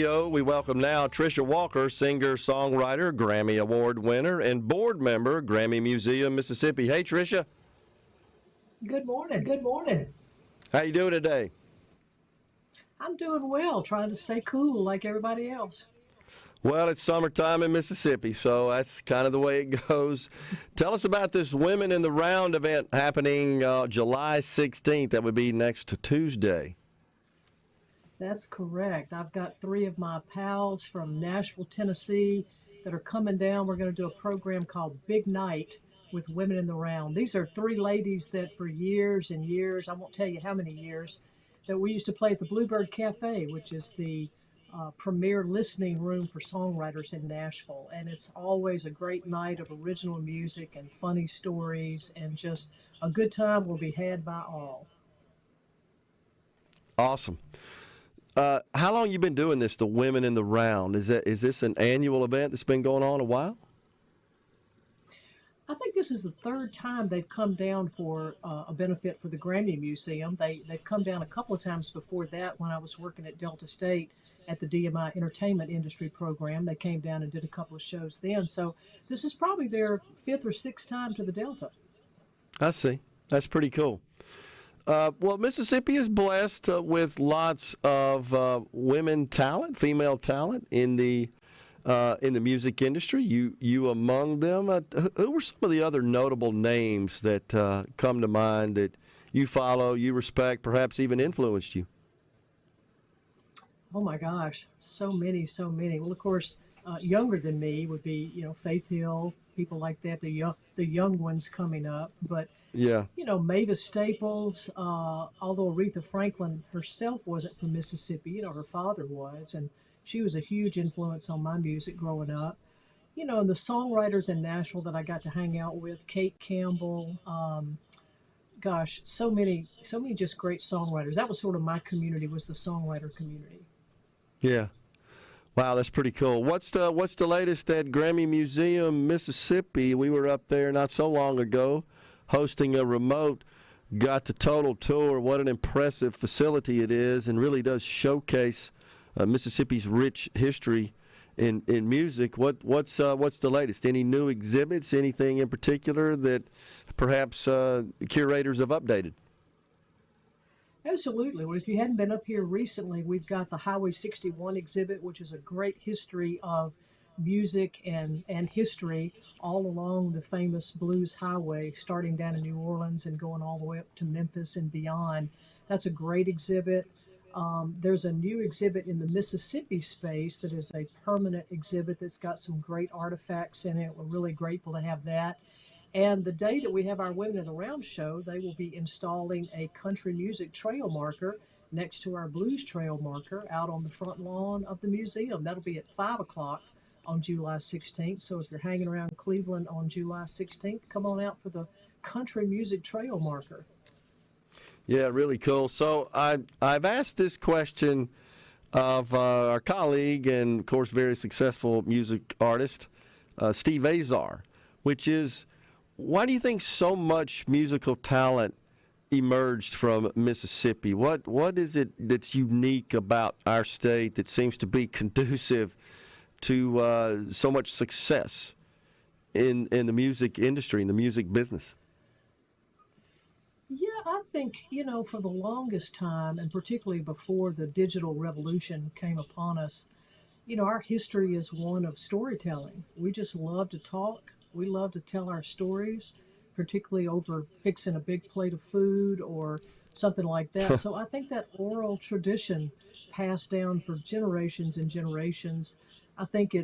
We welcome now Tricia Walker, singer, songwriter, Grammy Award winner, and board member, Grammy Museum, Mississippi. Hey, Tricia. Good morning. Good morning. How you doing today? I'm doing well, trying to stay cool like everybody else. Well, it's summertime in Mississippi, so that's kind of the way it goes. Tell us about this Women in the Round event happening July 16th. That would be next Tuesday. That's correct. I've got 3 of my pals from Nashville, Tennessee that are coming down. We're going to do a program called Big Night with Women in the Round. These are 3 ladies that for years and years, I won't tell you how many years, that we used to play at the Bluebird Cafe, which is the premier listening room for songwriters in Nashville. And it's always a great night of original music and funny stories, and just a good time will be had by all. Awesome. How long you been doing this, the Women in the Round? Is this an annual event that's been going on a while? I think this is the 3rd time they've come down for a benefit for the Grammy Museum. They've come down a couple of times before that when I was working at Delta State at the DMI Entertainment Industry Program. They came down and did a couple of shows then. So this is probably their 5th or 6th time to the Delta. I see. That's pretty cool. Well, Mississippi is blessed with lots of women talent, female talent in the music industry. You among them. Who were some of the other notable names that come to mind that you follow, you respect, perhaps even influenced you? Oh my gosh, so many. Well, of course, younger than me would be Faith Hill, people like that. The young ones coming up, but. Yeah. Mavis Staples, although Aretha Franklin herself wasn't from Mississippi, her father was, and she was a huge influence on my music growing up. And the songwriters in Nashville that I got to hang out with, Kate Campbell, so many just great songwriters. That was sort of my community, was the songwriter community. Yeah. Wow, that's pretty cool. What's the latest at Grammy Museum, Mississippi? We were up there not so long ago, hosting a remote, got the total tour. What an impressive facility it is, and really does showcase Mississippi's rich history in music. What's the latest? Any new exhibits? Anything in particular that perhaps curators have updated? Absolutely. Well, if you hadn't been up here recently, we've got the Highway 61 exhibit, which is a great history of music and history all along the famous Blues Highway, starting down in New Orleans and going all the way up to Memphis and beyond. That's a great exhibit. There's a new exhibit in the Mississippi space that is a permanent exhibit that's got some great artifacts in it. We're really grateful to have that. And the day that we have our Women in the Round show, they will be installing a country music trail marker next to our blues trail marker out on the front lawn of the museum. That'll be at 5 o'clock on July 16th. So if you're hanging around Cleveland on July 16th, come on out for the country music trail marker. Yeah, really cool. So I've asked this question of our colleague and, of course, very successful music artist, Steve Azar, which is, why do you think so much musical talent emerged from Mississippi? What is it that's unique about our state that seems to be conducive to so much success in the music industry, in the music business? Yeah, I think, for the longest time, and particularly before the digital revolution came upon us, our history is one of storytelling. We just love to talk. We love to tell our stories, particularly over fixing a big plate of food or something like that. So I think that oral tradition passed down for generations and generations. I think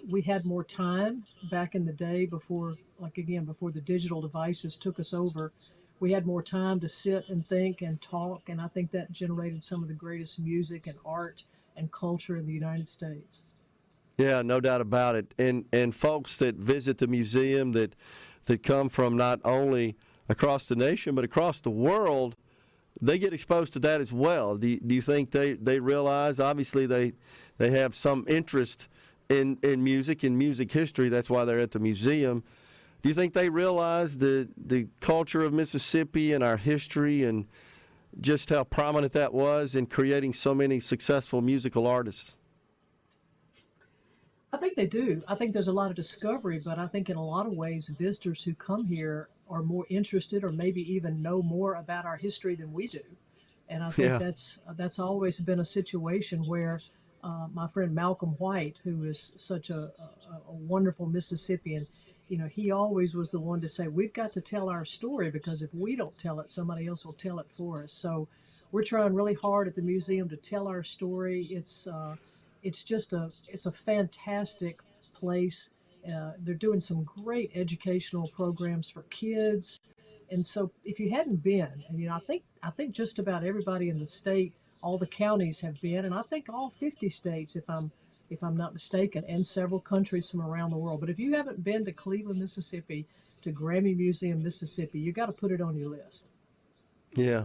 we had more time back in the day before the digital devices took us over. We had more time to sit and think and talk, and I think that generated some of the greatest music and art and culture in the United States. Yeah, no doubt about it. And folks that visit the museum that come from not only across the nation but across the world, they get exposed to that as well. Do you think they realize, obviously they have some interest in music and music history, that's why they're at the museum. Do you think they realize the culture of Mississippi and our history and just how prominent that was in creating so many successful musical artists? I think they do. I think there's a lot of discovery, but I think in a lot of ways, visitors who come here are more interested or maybe even know more about our history than we do. And I think Yeah, that's always been a situation where my friend Malcolm White, who is such a wonderful Mississippian, he always was the one to say, we've got to tell our story because if we don't tell it, somebody else will tell it for us. So we're trying really hard at the museum to tell our story. It's a fantastic place. They're doing some great educational programs for kids. And so if you hadn't been, and I think just about everybody in the state, all the counties have been, and I think all 50 states, if I'm not mistaken, and several countries from around the world. But if you haven't been to Cleveland, Mississippi, to Grammy Museum, Mississippi, you got to put it on your list. yeah.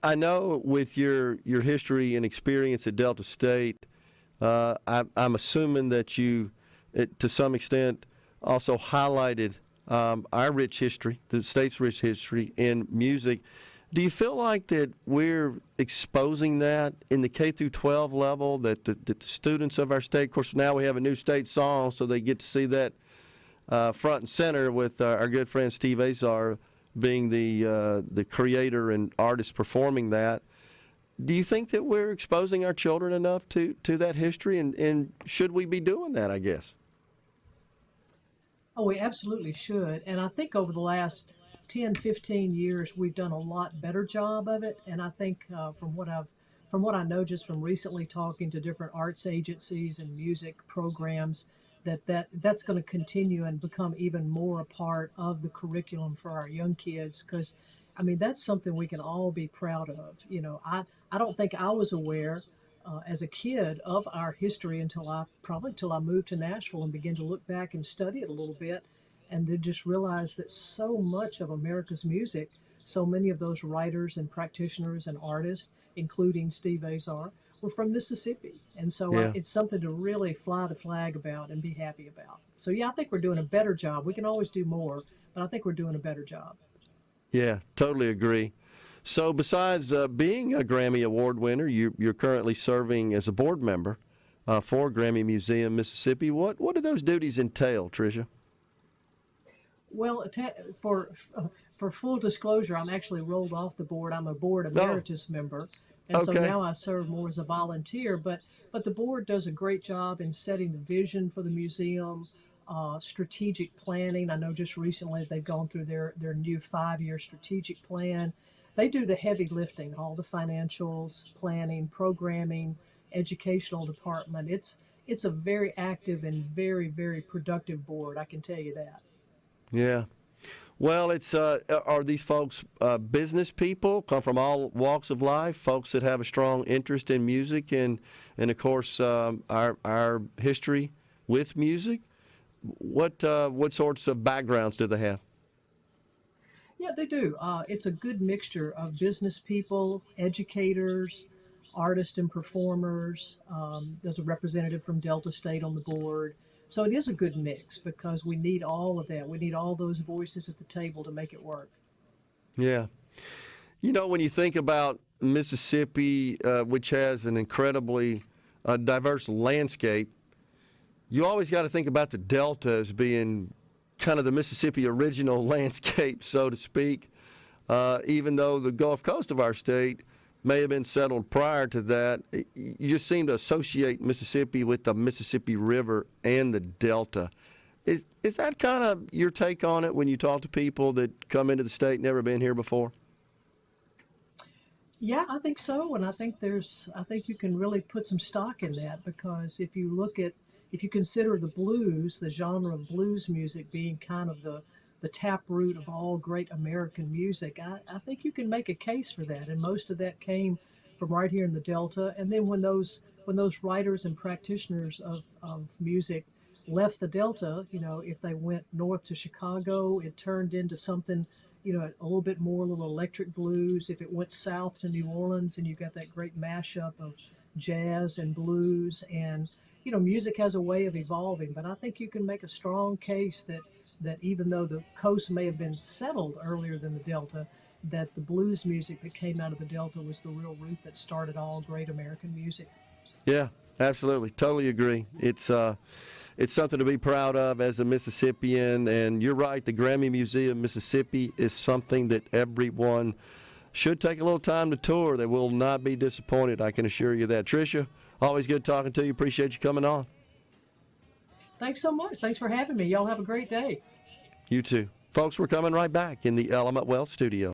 I know with your history and experience at Delta State, I'm assuming that you, to some extent, also highlighted our rich history, the state's rich history in music. Do you feel like that we're exposing that in the K through 12 level, that the students of our state, of course, now we have a new state song, so they get to see that front and center with our good friend Steve Azar being the creator and artist performing that. Do you think that we're exposing our children enough to that history, and should we be doing that, I guess? Oh, we absolutely should. And I think over the last 10, 15 years, we've done a lot better job of it. And I think from what I know just from recently talking to different arts agencies and music programs, that's going to continue and become even more a part of the curriculum for our young kids. Because, I mean, that's something we can all be proud of. I don't think I was aware as a kid of our history until I moved to Nashville and began to look back and study it a little bit, and then just realized that so much of America's music, so many of those writers and practitioners and artists, including Steve Azar, were from Mississippi. And so Yeah. it's something to really fly the flag about and be happy about. So yeah, I think we're doing a better job. We can always do more, but I think we're doing a better job. Yeah, totally agree. So besides being a Grammy Award winner, you're currently serving as a board member for Grammy Museum Mississippi. What do those duties entail, Tricia? Well, for full disclosure, I'm actually rolled off the board. I'm a board Oh, emeritus member, and so okay. now I serve more as a volunteer. But the board does a great job in setting the vision for the museum, strategic planning. I know just recently they've gone through their new 5-year strategic plan. They do the heavy lifting, all the financials, planning, programming, educational department. It's a very active and very, very productive board. I can tell you that. Yeah. Well, it's are these folks business people, come from all walks of life, folks that have a strong interest in music and of course our history with music. What sorts of backgrounds do they have? Yeah, they do. It's a good mixture of business people, educators, artists and performers. There's a representative from Delta State on the board. So it is a good mix because we need all of that. We need all those voices at the table to make it work. Yeah. You know, when you think about Mississippi, which has an incredibly diverse landscape, you always got to think about the Delta as being kind of the Mississippi original landscape, so to speak, even though the Gulf Coast of our state may have been settled prior to that. You just seem to associate Mississippi with the Mississippi River and the Delta. Is that kind of your take on it when you talk to people that come into the state, never been here before? Yeah, I think so, and I think you can really put some stock in that because if you consider the blues, the genre of blues music being kind of the tap root of all great American music, I think you can make a case for that, and most of that came from right here in the Delta. And then when those writers and practitioners of music left the Delta, if they went north to Chicago, it turned into something a little bit more little electric blues. If it went south to New Orleans, and you got that great mashup of jazz and blues, and music has a way of evolving. But I think you can make a strong case that even though the coast may have been settled earlier than the Delta, that the blues music that came out of the Delta was the real root that started all great American music. Yeah, Absolutely. Totally agree. It's something to be proud of as a Mississippian. And you're right, the Grammy Museum Mississippi is something that everyone should take a little time to tour. They will not be disappointed, I can assure you that. Tricia, always good talking to you. Appreciate you coming on. Thanks so much. Thanks for having me. Y'all have a great day. You too. Folks, we're coming right back in the Element Wealth studio.